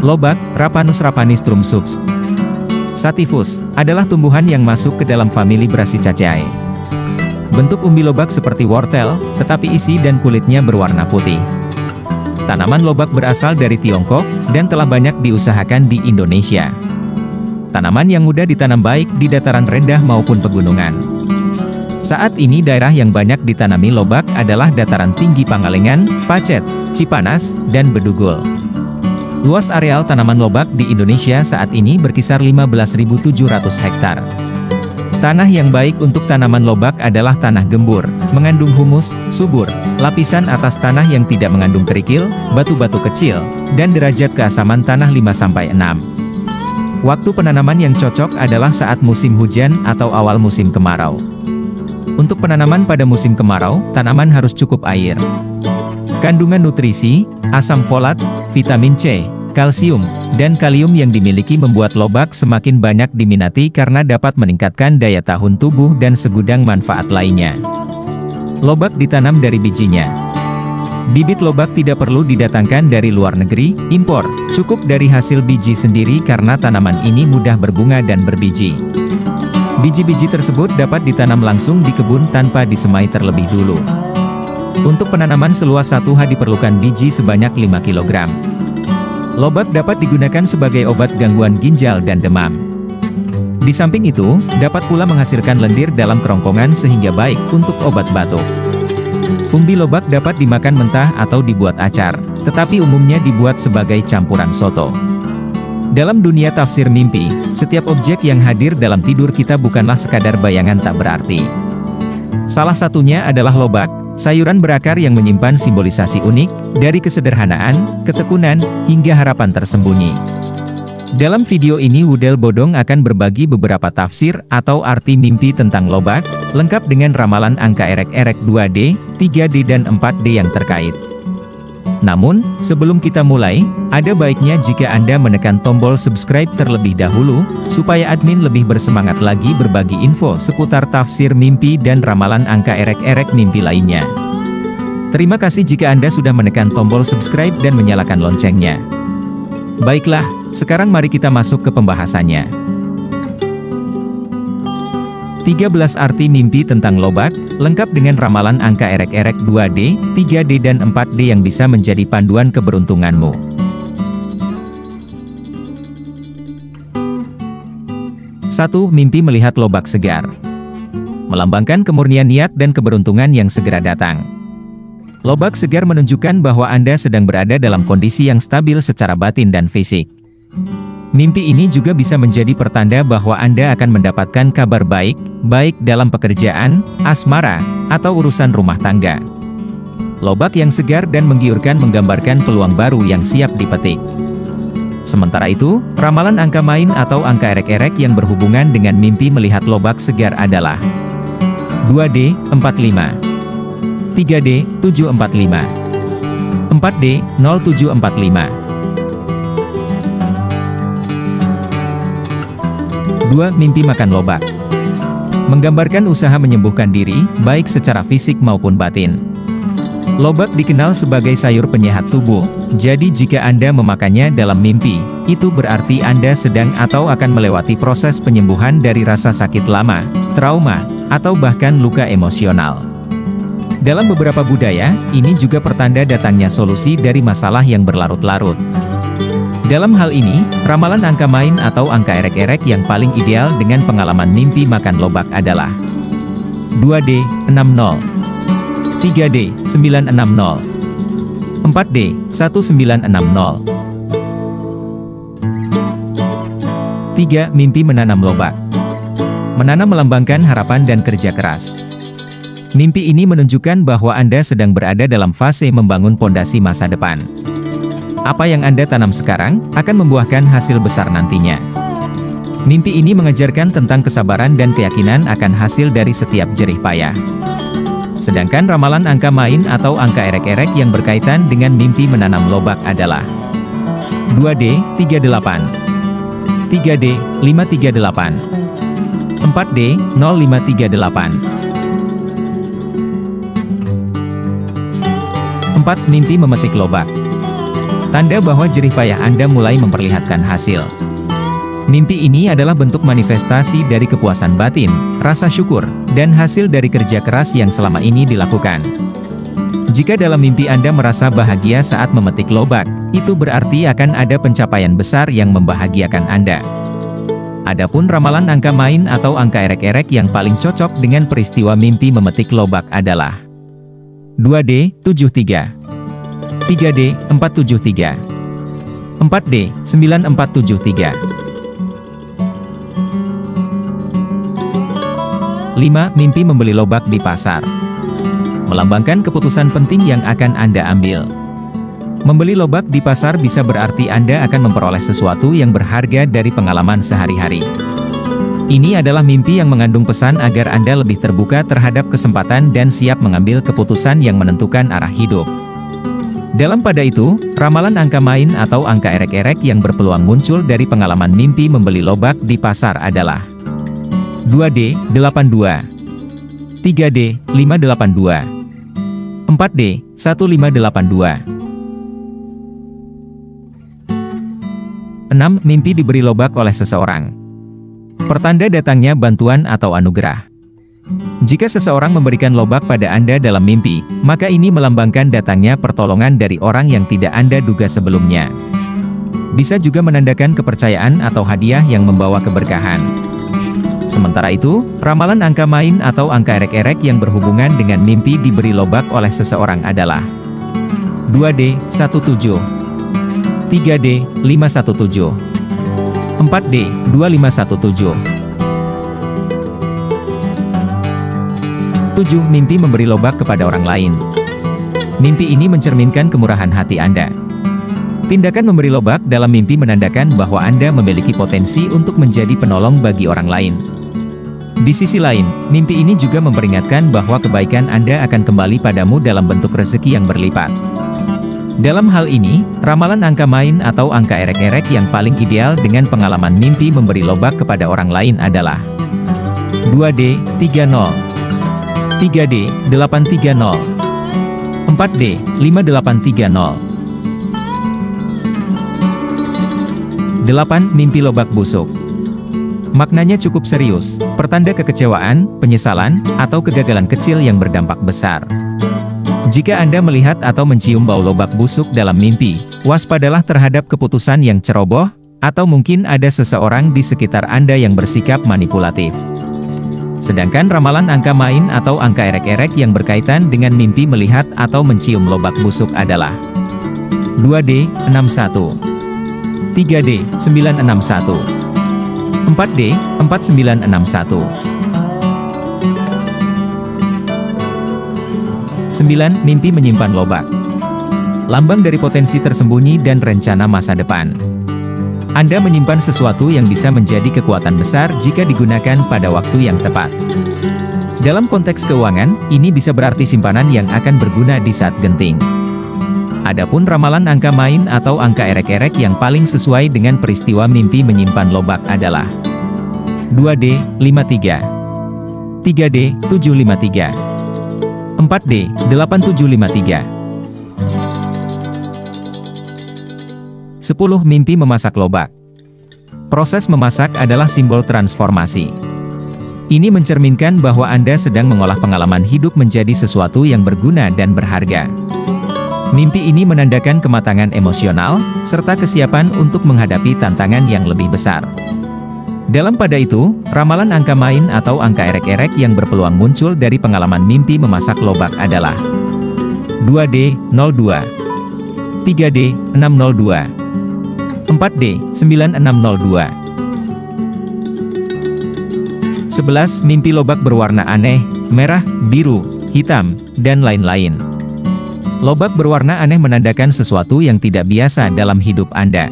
Lobak, Rapanus rapanistrum subsp. Sativus, adalah tumbuhan yang masuk ke dalam famili Brassicaceae. Bentuk umbi lobak seperti wortel, tetapi isi dan kulitnya berwarna putih. Tanaman lobak berasal dari Tiongkok, dan telah banyak diusahakan di Indonesia. Tanaman yang mudah ditanam baik di dataran rendah maupun pegunungan. Saat ini daerah yang banyak ditanami lobak adalah dataran tinggi Pangalengan, Pacet, Cipanas, dan Bedugul. Luas areal tanaman lobak di Indonesia saat ini berkisar 15.700 hektar. Tanah yang baik untuk tanaman lobak adalah tanah gembur, mengandung humus, subur, lapisan atas tanah yang tidak mengandung kerikil, batu-batu kecil, dan derajat keasaman tanah 5-6. Waktu penanaman yang cocok adalah saat musim hujan atau awal musim kemarau. Untuk penanaman pada musim kemarau, tanaman harus cukup air. Kandungan nutrisi, asam folat, vitamin C, kalsium, dan kalium yang dimiliki membuat lobak semakin banyak diminati karena dapat meningkatkan daya tahan tubuh dan segudang manfaat lainnya. Lobak ditanam dari bijinya. Bibit lobak tidak perlu didatangkan dari luar negeri, impor, cukup dari hasil biji sendiri karena tanaman ini mudah berbunga dan berbiji. Biji-biji tersebut dapat ditanam langsung di kebun tanpa disemai terlebih dulu. Untuk penanaman seluas 1 ha diperlukan biji sebanyak 5 kg. Lobak dapat digunakan sebagai obat gangguan ginjal dan demam. Di samping itu, dapat pula menghasilkan lendir dalam kerongkongan sehingga baik untuk obat batuk. Umbi lobak dapat dimakan mentah atau dibuat acar, tetapi umumnya dibuat sebagai campuran soto. Dalam dunia tafsir mimpi, setiap objek yang hadir dalam tidur kita bukanlah sekadar bayangan tak berarti. Salah satunya adalah lobak, sayuran berakar yang menyimpan simbolisasi unik, dari kesederhanaan, ketekunan, hingga harapan tersembunyi. Dalam video ini Wudel Bodong akan berbagi beberapa tafsir atau arti mimpi tentang lobak, lengkap dengan ramalan angka erek-erek 2D, 3D dan 4D yang terkait. Namun, sebelum kita mulai, ada baiknya jika Anda menekan tombol subscribe terlebih dahulu, supaya admin lebih bersemangat lagi berbagi info seputar tafsir mimpi dan ramalan angka erek-erek mimpi lainnya. Terima kasih jika Anda sudah menekan tombol subscribe dan menyalakan loncengnya. Baiklah, sekarang mari kita masuk ke pembahasannya. 13 arti mimpi tentang lobak, lengkap dengan ramalan angka erek-erek 2D, 3D dan 4D yang bisa menjadi panduan keberuntunganmu. 1. Mimpi melihat lobak segar. Melambangkan kemurnian niat dan keberuntungan yang segera datang. Lobak segar menunjukkan bahwa Anda sedang berada dalam kondisi yang stabil secara batin dan fisik. Mimpi ini juga bisa menjadi pertanda bahwa Anda akan mendapatkan kabar baik, baik dalam pekerjaan, asmara, atau urusan rumah tangga. Lobak yang segar dan menggiurkan menggambarkan peluang baru yang siap dipetik. Sementara itu, ramalan angka main atau angka erek-erek yang berhubungan dengan mimpi melihat lobak segar adalah 2D, 45. 3D, 745. 4D, 0745. 2. Mimpi makan lobak. Menggambarkan usaha menyembuhkan diri, baik secara fisik maupun batin. Lobak dikenal sebagai sayur penyehat tubuh, jadi jika Anda memakannya dalam mimpi, itu berarti Anda sedang atau akan melewati proses penyembuhan dari rasa sakit lama, trauma, atau bahkan luka emosional. Dalam beberapa budaya, ini juga pertanda datangnya solusi dari masalah yang berlarut-larut. Dalam hal ini, ramalan angka main atau angka erek-erek yang paling ideal dengan pengalaman mimpi makan lobak adalah 2D, 60. 3D, 960. 4D, 1960. 3. Mimpi menanam lobak. Menanam melambangkan harapan dan kerja keras. Mimpi ini menunjukkan bahwa Anda sedang berada dalam fase membangun pondasi masa depan. Apa yang Anda tanam sekarang, akan membuahkan hasil besar nantinya. Mimpi ini mengajarkan tentang kesabaran dan keyakinan akan hasil dari setiap jerih payah. Sedangkan ramalan angka main atau angka erek-erek yang berkaitan dengan mimpi menanam lobak adalah 2D, 38. 3D, 538. 4D, 0538. 4. Mimpi memetik lobak. tanda bahwa jerih payah Anda mulai memperlihatkan hasil. Mimpi ini adalah bentuk manifestasi dari kepuasan batin, rasa syukur, dan hasil dari kerja keras yang selama ini dilakukan. Jika dalam mimpi Anda merasa bahagia saat memetik lobak, itu berarti akan ada pencapaian besar yang membahagiakan Anda. Adapun ramalan angka main atau angka erek-erek yang paling cocok dengan peristiwa mimpi memetik lobak adalah 2D, 73, 3D, 473, 4D, 9473. 5. Mimpi membeli lobak di pasar. Melambangkan keputusan penting yang akan Anda ambil. Membeli lobak di pasar bisa berarti Anda akan memperoleh sesuatu yang berharga dari pengalaman sehari-hari. Ini adalah mimpi yang mengandung pesan agar Anda lebih terbuka terhadap kesempatan dan siap mengambil keputusan yang menentukan arah hidup. Dalam pada itu, ramalan angka main atau angka erek-erek yang berpeluang muncul dari pengalaman mimpi membeli lobak di pasar adalah 2D, 82, 3D, 582, 4D, 1582. 6. Mimpi diberi lobak oleh seseorang. Pertanda datangnya bantuan atau anugerah. Jika seseorang memberikan lobak pada Anda dalam mimpi, maka ini melambangkan datangnya pertolongan dari orang yang tidak Anda duga sebelumnya. Bisa juga menandakan kepercayaan atau hadiah yang membawa keberkahan. Sementara itu, ramalan angka main atau angka erek-erek yang berhubungan dengan mimpi diberi lobak oleh seseorang adalah 2D, 17, 3D, 517, 4D, 2517. 7. Mimpi memberi lobak kepada orang lain. Mimpi ini mencerminkan kemurahan hati Anda. Tindakan memberi lobak dalam mimpi menandakan bahwa Anda memiliki potensi untuk menjadi penolong bagi orang lain. Di sisi lain, mimpi ini juga memperingatkan bahwa kebaikan Anda akan kembali padamu dalam bentuk rezeki yang berlipat. Dalam hal ini, ramalan angka main atau angka erek-erek yang paling ideal dengan pengalaman mimpi memberi lobak kepada orang lain adalah 2D, 30, 3D, 830, 4D, 5830. 8. Mimpi lobak busuk. Maknanya cukup serius, pertanda kekecewaan, penyesalan, atau kegagalan kecil yang berdampak besar. Jika Anda melihat atau mencium bau lobak busuk dalam mimpi, waspadalah terhadap keputusan yang ceroboh, atau mungkin ada seseorang di sekitar Anda yang bersikap manipulatif. Sedangkan ramalan angka main atau angka erek-erek yang berkaitan dengan mimpi melihat atau mencium lobak busuk adalah 2D, 61, 3D, 961, 4D, 4961. 9. Mimpi menyimpan lobak. Lambang dari potensi tersembunyi dan rencana masa depan. Anda menyimpan sesuatu yang bisa menjadi kekuatan besar jika digunakan pada waktu yang tepat. Dalam konteks keuangan, ini bisa berarti simpanan yang akan berguna di saat genting. Adapun ramalan angka main atau angka erek-erek yang paling sesuai dengan peristiwa mimpi menyimpan lobak adalah 2D, 53, 3D, 753, 4D, 8753. 10. Mimpi memasak lobak. Proses memasak adalah simbol transformasi. Ini mencerminkan bahwa Anda sedang mengolah pengalaman hidup menjadi sesuatu yang berguna dan berharga. Mimpi ini menandakan kematangan emosional, serta kesiapan untuk menghadapi tantangan yang lebih besar. Dalam pada itu, ramalan angka main atau angka erek-erek yang berpeluang muncul dari pengalaman mimpi memasak lobak adalah 2D, 02, 3D, 602, 4D, 9602. 11. Mimpi lobak berwarna aneh, merah, biru, hitam, dan lain-lain. Lobak berwarna aneh menandakan sesuatu yang tidak biasa dalam hidup Anda.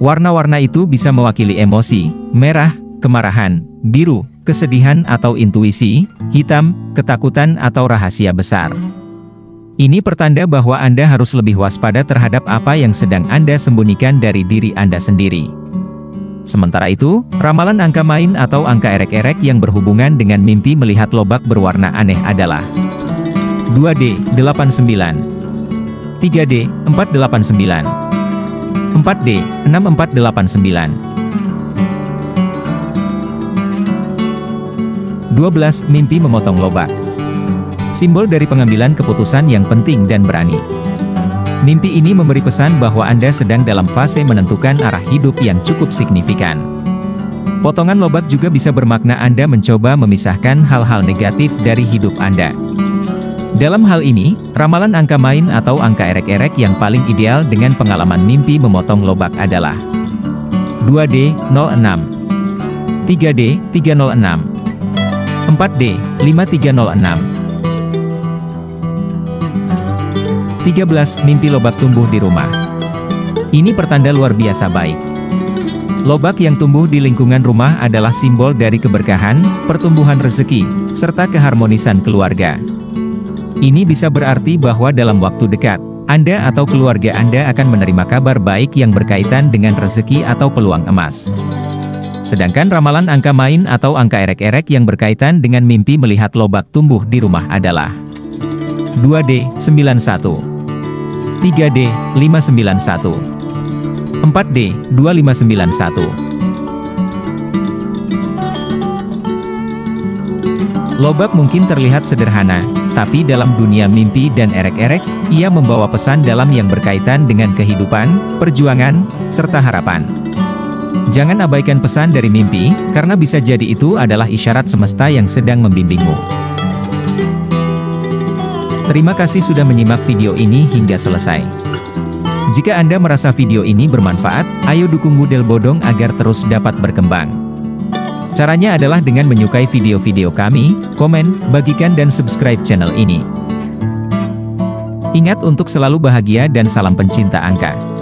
Warna-warna itu bisa mewakili emosi, merah, kemarahan, biru, kesedihan atau intuisi, hitam, ketakutan atau rahasia besar. Ini pertanda bahwa Anda harus lebih waspada terhadap apa yang sedang Anda sembunyikan dari diri Anda sendiri. Sementara itu, ramalan angka main atau angka erek-erek yang berhubungan dengan mimpi melihat lobak berwarna aneh adalah 2D, 89, 3D, 489. 4D, 6489. 12. Mimpi memotong lobak. Simbol dari pengambilan keputusan yang penting dan berani. Mimpi ini memberi pesan bahwa Anda sedang dalam fase menentukan arah hidup yang cukup signifikan. Potongan lobak juga bisa bermakna Anda mencoba memisahkan hal-hal negatif dari hidup Anda. Dalam hal ini, ramalan angka main atau angka erek-erek yang paling ideal dengan pengalaman mimpi memotong lobak adalah 2D, 06, 3D, 306, 4D, 5306. 13. Mimpi lobak tumbuh di rumah. Ini pertanda luar biasa baik. Lobak yang tumbuh di lingkungan rumah adalah simbol dari keberkahan, pertumbuhan rezeki, serta keharmonisan keluarga. Ini bisa berarti bahwa dalam waktu dekat, Anda atau keluarga Anda akan menerima kabar baik yang berkaitan dengan rezeki atau peluang emas. Sedangkan ramalan angka main atau angka erek-erek yang berkaitan dengan mimpi melihat lobak tumbuh di rumah adalah 2D, 91. 3D, 591. 4D, 2591. Lobak mungkin terlihat sederhana, tapi dalam dunia mimpi dan erek-erek, ia membawa pesan dalam yang berkaitan dengan kehidupan, perjuangan, serta harapan. Jangan abaikan pesan dari mimpi, karena bisa jadi itu adalah isyarat semesta yang sedang membimbingmu. Terima kasih sudah menyimak video ini hingga selesai. Jika Anda merasa video ini bermanfaat, ayo dukung Budel Bodong agar terus dapat berkembang. Caranya adalah dengan menyukai video-video kami, komen, bagikan dan subscribe channel ini. Ingat untuk selalu bahagia dan salam pencinta angka.